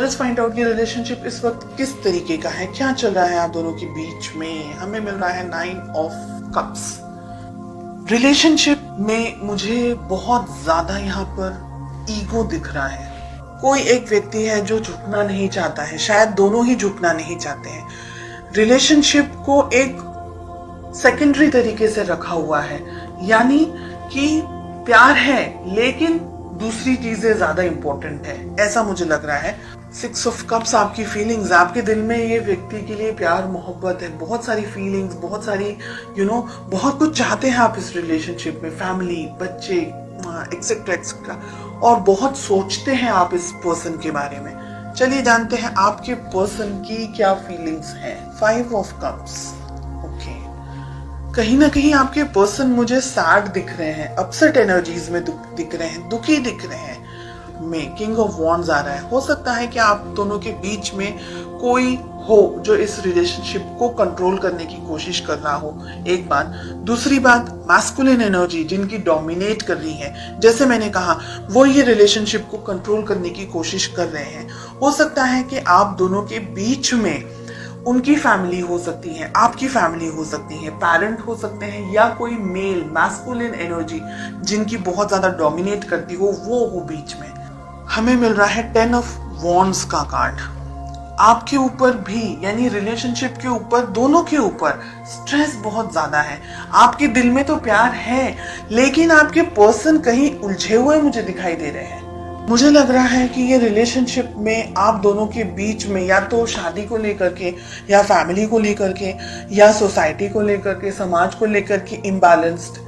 Let us find out कि relationship इस वक्त किस तरीके का है, क्या चल रहा है आप दोनों के बीच में। हमें मिल रहा है 9 ऑफ कप्स। रिलेशनशिप में मुझे बहुत ज्यादा यहाँ पर ईगो दिख रहा है। कोई एक व्यक्ति है जो झुकना नहीं चाहता है, शायद दोनों ही झुकना नहीं चाहते हैं। रिलेशनशिप को एक सेकेंडरी तरीके से रखा हुआ है, यानी कि प्यार है लेकिन दूसरी चीजें ज्यादा इंपॉर्टेंट है, ऐसा मुझे लग रहा है। 6 ऑफ कप्स आपकी फीलिंग्स, आपके दिल में ये व्यक्ति के लिए प्यार मोहब्बत है, बहुत सारी फीलिंग्स, बहुत सारी बहुत कुछ चाहते हैं आप इस रिलेशनशिप में, फैमिली, बच्चे, एक्सेट्रा एक्सेट्रा, और बहुत सोचते हैं आप इस पर्सन के बारे में। चलिए जानते हैं आपके पर्सन की क्या फीलिंग्स हैं। 5 ऑफ कप्स। ओके, कहीं ना कहीं आपके पर्सन मुझे सैड दिख रहे हैं, अपसेट एनर्जीज में दिख रहे हैं, दुखी दिख रहे हैं। में किंग ऑफ वॉन्ड्स आ रहा है। हो सकता है कि आप दोनों के बीच में कोई हो जो इस रिलेशनशिप को कंट्रोल करने की कोशिश कर रहा हो, एक बात। दूसरी बात, मैस्कुलिन एनर्जी जिनकी डोमिनेट कर रही है, जैसे मैंने कहा, वो ये रिलेशनशिप को कंट्रोल करने की कोशिश कर रहे हैं। हो सकता है कि आप दोनों के बीच में उनकी फैमिली हो सकती है, आपकी फैमिली हो सकती है, पेरेंट हो सकते हैं, या कोई मेल मैस्कुलिन एनर्जी जिनकी बहुत ज्यादा डोमिनेट करती हो, वो हो बीच में। हमें मिल रहा है 10 ऑफ वॉन्ड्स का कार्ड। आपके ऊपर भी, यानी रिलेशनशिप के ऊपर, दोनों के ऊपर स्ट्रेस बहुत ज्यादा है। आपके दिल में तो प्यार है लेकिन आपके पर्सन कहीं उलझे हुए मुझे दिखाई दे रहे हैं। मुझे लग रहा है कि ये रिलेशनशिप में आप दोनों के बीच में या तो शादी को लेकर के, या फैमिली को लेकर के, या सोसाइटी को लेकर के, समाज को लेकर के इम्बैलेंस्ड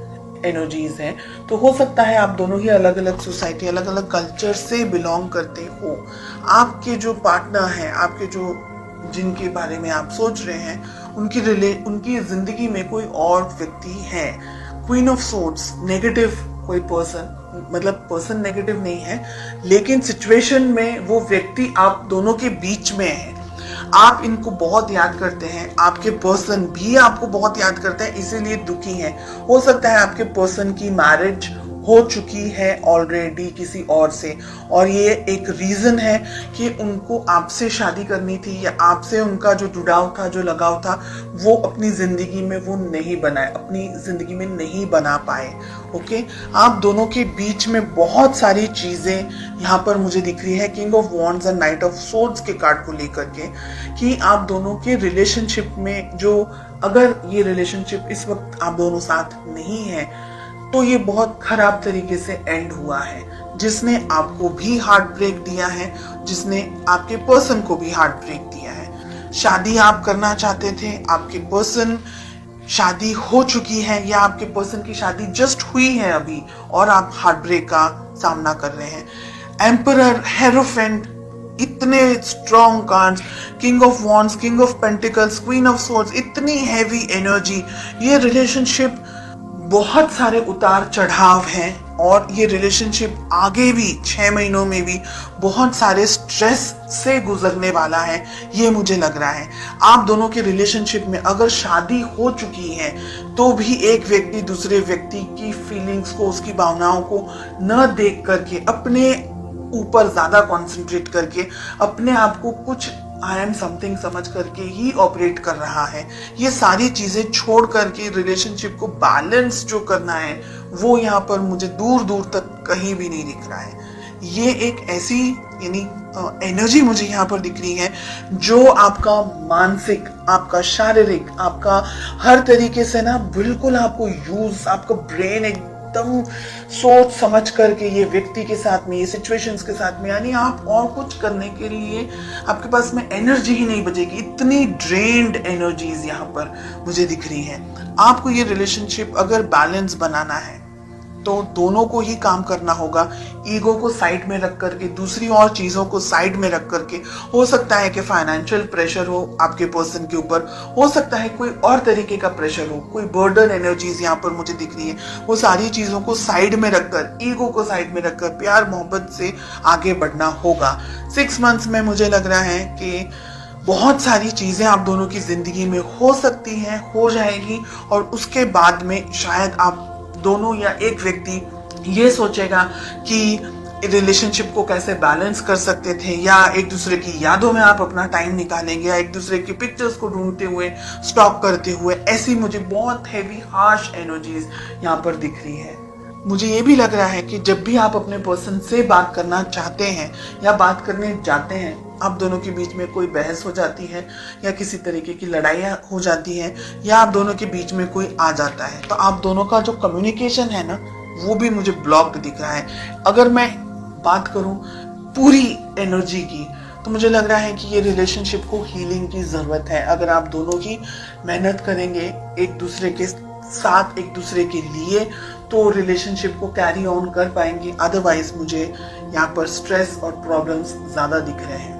एनर्जीज हैं। तो हो सकता है आप दोनों ही अलग अलग सोसाइटी, अलग अलग कल्चर से बिलोंग करते हो। आपके जो पार्टनर हैं, आपके जो जिनके बारे में आप सोच रहे हैं, उनकी जिंदगी में कोई और व्यक्ति है। क्वीन ऑफ सोर्ड्स, नेगेटिव कोई पर्सन, मतलब पर्सन नेगेटिव नहीं है लेकिन सिचुएशन में वो व्यक्ति आप दोनों के बीच में है। आप इनको बहुत याद करते हैं, आपके पर्सन भी आपको बहुत याद करते हैं, इसीलिए दुखी हैं। हो सकता है आपके पर्सन की मैरिज हो चुकी है ऑलरेडी किसी और से, और ये एक रीजन है कि उनको आपसे शादी करनी थी, या आपसे उनका जो जुड़ाव था, जो लगाव था, वो अपनी जिंदगी में वो नहीं बनाए, अपनी जिंदगी में नहीं बना पाए। ओके, आप दोनों के बीच में बहुत सारी चीजें यहाँ पर मुझे दिख रही है, king of wands and night of swords के कार्ड को लेकर के, कि आप दोनों के रिलेशनशिप में जो, अगर ये रिलेशनशिप इस वक्त आप दोनों साथ नहीं है तो ये बहुत खराब तरीके से एंड हुआ है, जिसने आपको भी हार्ट ब्रेक दिया है, जिसने आपके पर्सन को भी हार्ट ब्रेक दिया है। शादी आप करना चाहते थे, आपके पर्सन, शादी हो चुकी है, या आपके पर्सन की शादी जस्ट हुई है अभी और आप हार्ट ब्रेक का सामना कर रहे हैं। एम्परर, हेरोफेंट, इतने strong cards, king of wands, king of pentacles, queen of swords, इतनी हैवी एनर्जी। ये रिलेशनशिप बहुत सारे उतार चढ़ाव हैं, और ये रिलेशनशिप आगे भी 6 महीनों में भी बहुत सारे स्ट्रेस से गुजरने वाला है, ये मुझे लग रहा है। आप दोनों के रिलेशनशिप में अगर शादी हो चुकी है तो भी एक व्यक्ति दूसरे व्यक्ति की फीलिंग्स को, उसकी भावनाओं को न देख करके, अपने ऊपर ज्यादा कंसंट्रेट करके, अपने आप को कुछ आई एम समथिंग समझ करके ही ऑपरेट कर रहा है। ये सारी चीजें छोड़ करके रिलेशनशिप को बैलेंस जो करना है, वो यहाँ पर मुझे दूर दूर तक कहीं भी नहीं दिख रहा है। ये एक ऐसी, यानी एनर्जी मुझे यहाँ पर दिख रही है जो आपका मानसिक, आपका शारीरिक, आपका हर तरीके से ना बिल्कुल आपको यूज, आपका ब्रेन एकदम सोच समझ करके ये व्यक्ति के साथ में, ये सिचुएशंस के साथ में, यानी आप और कुछ करने के लिए आपके पास में एनर्जी ही नहीं बचेगी। इतनी ड्रेन्ड एनर्जीज यहाँ पर मुझे दिख रही है। आपको ये रिलेशनशिप अगर बैलेंस बनाना है तो दोनों को ही काम करना होगा। ईगो को साइड में रख करके, दूसरी और चीजों को साइड में रख करके, हो सकता है कि फाइनेंशियल प्रेशर हो आपके पर्सन के ऊपर, हो सकता है कोई और तरीके का प्रेशर हो, कोई बर्डन एनर्जीज यहाँ पर मुझे दिख रही है, वो सारी चीजों को साइड में रखकर, ईगो को साइड में रखकर प्यार मोहब्बत से आगे बढ़ना होगा। 6 मंथ्स में मुझे लग रहा है कि बहुत सारी चीजें आप दोनों की जिंदगी में हो सकती हैं, हो जाएगी, और उसके बाद में शायद आप दोनों या एक व्यक्ति ये सोचेगा कि रिलेशनशिप को कैसे बैलेंस कर सकते थे, या एक दूसरे की यादों में आप अपना टाइम निकालेंगे, या एक दूसरे की पिक्चर्स को ढूंढते हुए, स्टॉक करते हुए, ऐसी मुझे बहुत हैवी हार्श एनर्जीज यहाँ पर दिख रही है। मुझे ये भी लग रहा है कि जब भी आप अपने पर्सन से बात करना चाहते हैं या बात करने जाते हैं, आप दोनों के बीच में कोई बहस हो जाती है या किसी तरीके की लड़ाइयाँ हो जाती हैं, या आप दोनों के बीच में कोई आ जाता है, तो आप दोनों का जो कम्युनिकेशन है ना, वो भी मुझे ब्लॉक्ड दिख रहा है। अगर मैं बात करूं पूरी एनर्जी की, तो मुझे लग रहा है कि ये रिलेशनशिप को हीलिंग की जरूरत है। अगर आप दोनों की मेहनत करेंगे एक दूसरे के साथ, एक दूसरे के लिए, तो रिलेशनशिप को कैरी ऑन कर पाएंगे। अदरवाइज मुझे यहाँ पर स्ट्रेस और प्रॉब्लम्स ज्यादा दिख रहे हैं।